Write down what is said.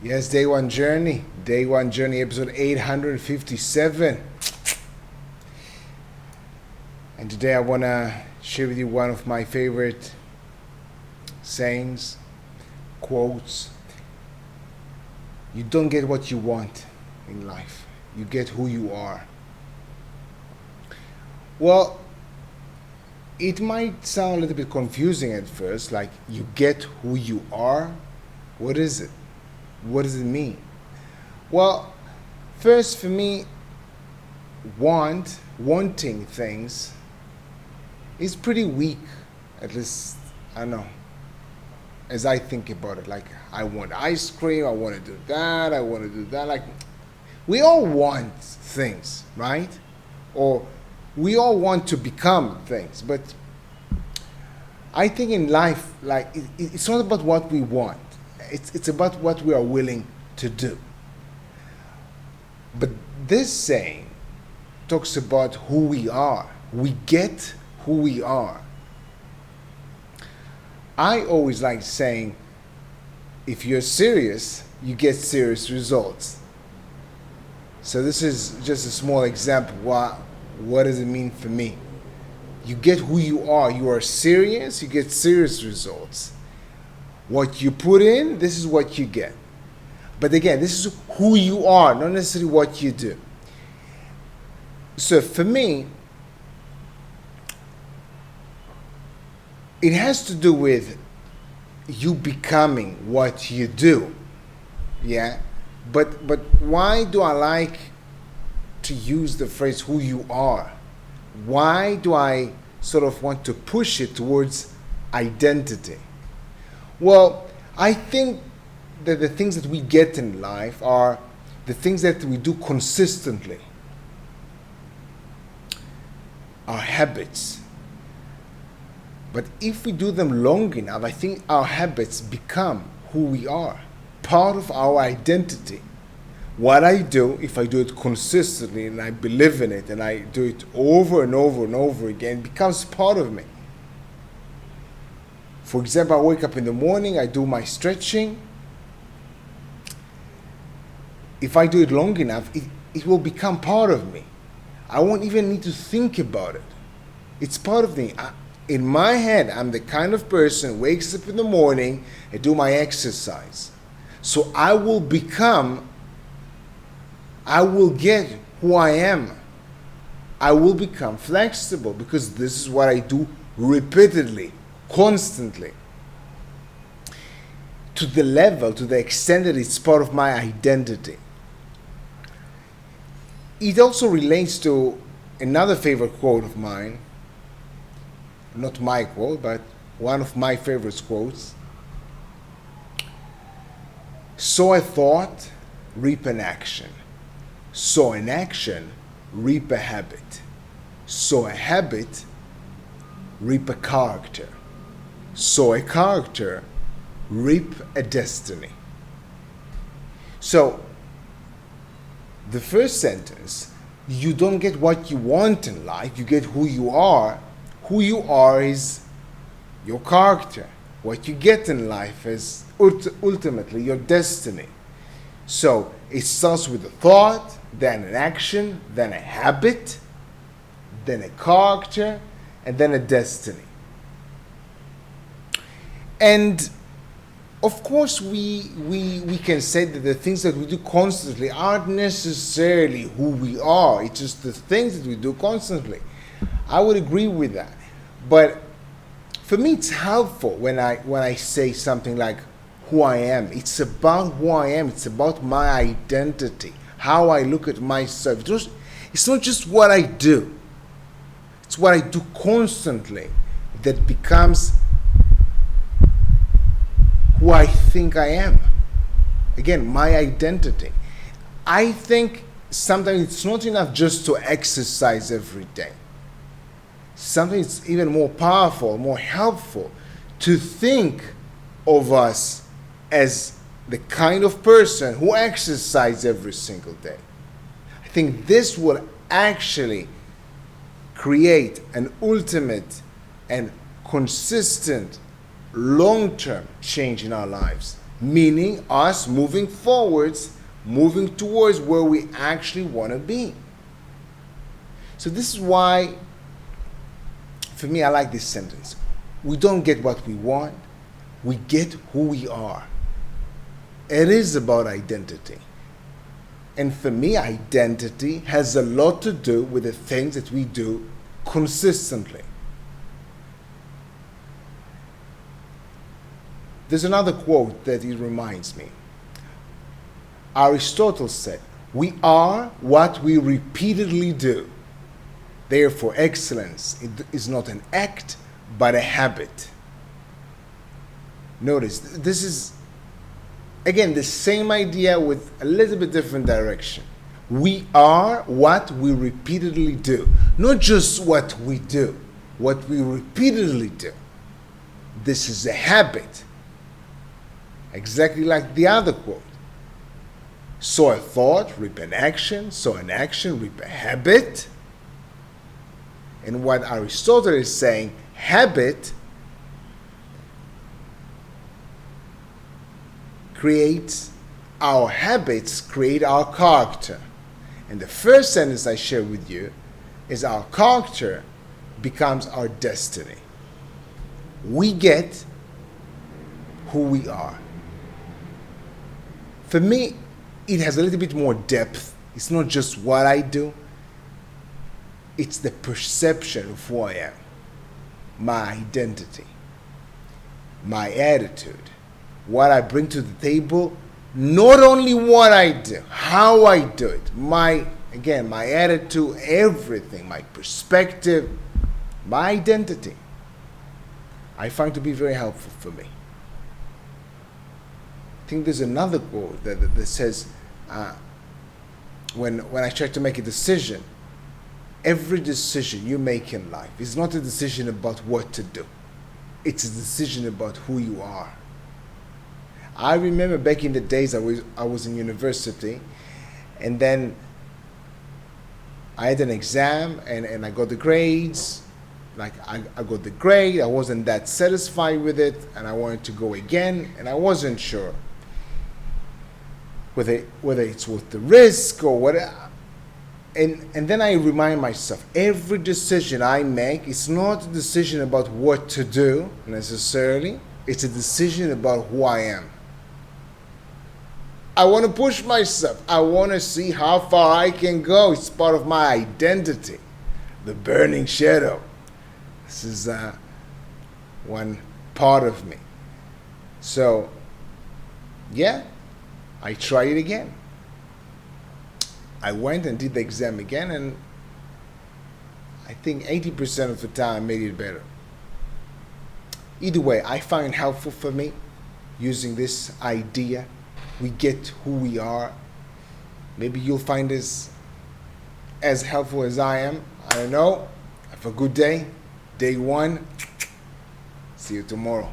Yes, Day One Journey, episode 857. And today I want to share with you one of my favorite sayings, quotes. You don't get what you want in life, you get who you are. Well, it might sound a little bit confusing at first, like you get who you are. What is it? What does it mean? Well, first for me, wanting things is pretty weak, at least, I don't know, as I think about it. Like, I want ice cream, I want to do that, I want to do that. Like, we all want things, right? Or we all want to become things, but I think in life, like, it's not about what we want. It's about what we are willing to do. But this saying talks about who we are. We get who we are. I always like saying, if you're serious, you get serious results. So this is just a small example. What does it mean for me? You get who you are. You are serious, you get serious results. What you put in, this is what you get. But again, this is who you are, not necessarily what you do. So for me, it has to do with you becoming what you do. Yeah? But why do I like to use the phrase who you are? Why do I sort of want to push it towards identity? Well, I think that the things that we get in life are the things that we do consistently. Our habits. But if we do them long enough, I think our habits become who we are, part of our identity. What I do, if I do it consistently and I believe in it and I do it over and over and over again, it becomes part of me. For example, I wake up in the morning, I do my stretching. If I do it long enough, it will become part of me. I won't even need to think about it. It's part of me. In my head, I'm the kind of person who wakes up in the morning and do my exercise. So I will get who I am. I will become flexible because this is what I do repeatedly, constantly. To the extent that it's part of my identity. It also relates to another favorite quote of mine. Not my quote, but one of my favorite quotes. Sow a thought, reap an action. Sow an action, reap a habit. Sow a habit, reap a character. Sow a character, reap a destiny. So, the first sentence, you don't get what you want in life, you get who you are. Who you are is your character. What you get in life is ultimately your destiny. So it starts with a thought, then an action, then a habit, then a character, and then a destiny. And of course we can say that the things that we do constantly aren't necessarily who we are. It's just the things that we do constantly. I would agree with that. But for me, it's helpful when I say something like who I am. It's about who I am. It's about my identity, how I look at myself. It's not just what I do. It's what I do constantly that becomes who I think I am. Again, my identity. I think sometimes it's not enough just to exercise every day. Something that's even more powerful, more helpful, to think of us as the kind of person who exercises every single day. I think this will actually create an ultimate and consistent long-term change in our lives. meaning us moving forwards, moving towards where we actually want to be. So this is why, for me, I like this sentence. We don't get what we want, we get who we are. It is about identity. And for me, identity has a lot to do with the things that we do consistently. There's another quote that it reminds me. Aristotle said, "We are what we repeatedly do. Therefore, excellence is not an act, but a habit." Notice, this is, again, the same idea with a little bit different direction. We are what we repeatedly do. Not just what we do, what we repeatedly do. This is a habit. Exactly like the other quote. Sow a thought, reap an action. Sow an action, reap a habit. And what Aristotle is saying, habit creates, our habits create our character. And the first sentence I share with you is our character becomes our destiny. We get who we are. For me, it has a little bit more depth. It's not just what I do. It's the perception of who I am, my identity, my attitude, what I bring to the table, not only what I do, how I do it, my attitude, everything, my perspective, my identity, I find to be very helpful for me. I think there's another quote that says, when I try to make a decision, every decision you make in life is not a decision about what to do. It's a decision about who you are. I remember back in the days I was in university, and then I had an exam and I got the grades. Like I got the grade, I wasn't that satisfied with it, and I wanted to go again, and I wasn't sure whether it's worth the risk or what. And then I remind myself, every decision I make is not a decision about what to do necessarily. It's a decision about who I am. I want to push myself. I want to see how far I can go. It's part of my identity. The burning shadow. This is one part of me. So, yeah, I tried it again. I went and did the exam again, and I think 80% of the time I made it better. Either way, I find helpful for me using this idea. We get who we are. Maybe you'll find this as helpful as I am. I don't know. Have a good day. Day one. See you tomorrow.